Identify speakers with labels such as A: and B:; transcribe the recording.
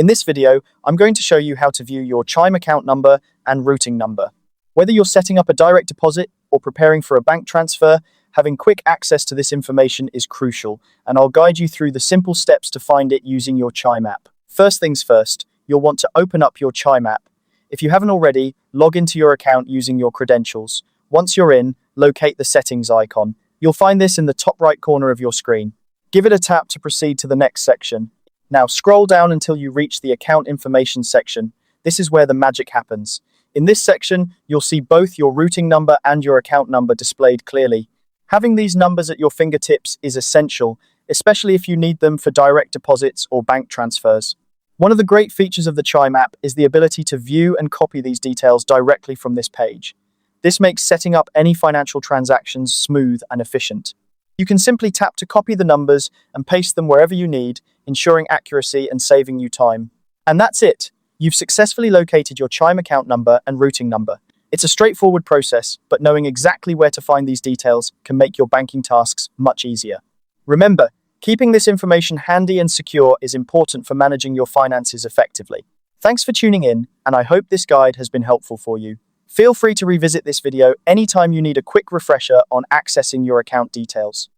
A: In this video, I'm going to show you how to view your Chime account number and routing number. Whether you're setting up a direct deposit or preparing for a bank transfer, having quick access to this information is crucial, and I'll guide you through the simple steps to find it using your Chime app. First things first, you'll want to open up your Chime app. If you haven't already, log into your account using your credentials. Once you're in, locate the settings icon. You'll find this in the top right corner of your screen. Give it a tap to proceed to the next section. Now scroll down until you reach the account information section. This is where the magic happens. In this section, you'll see both your routing number and your account number displayed clearly. Having these numbers at your fingertips is essential, especially if you need them for direct deposits or bank transfers. One of the great features of the Chime app is the ability to view and copy these details directly from this page. This makes setting up any financial transactions smooth and efficient. You can simply tap to copy the numbers and paste them wherever you need, ensuring accuracy and saving you time. And that's it. You've successfully located your Chime account number and routing number. It's a straightforward process, but knowing exactly where to find these details can make your banking tasks much easier. Remember, keeping this information handy and secure is important for managing your finances effectively. Thanks for tuning in, and I hope this guide has been helpful for you. Feel free to revisit this video anytime you need a quick refresher on accessing your account details.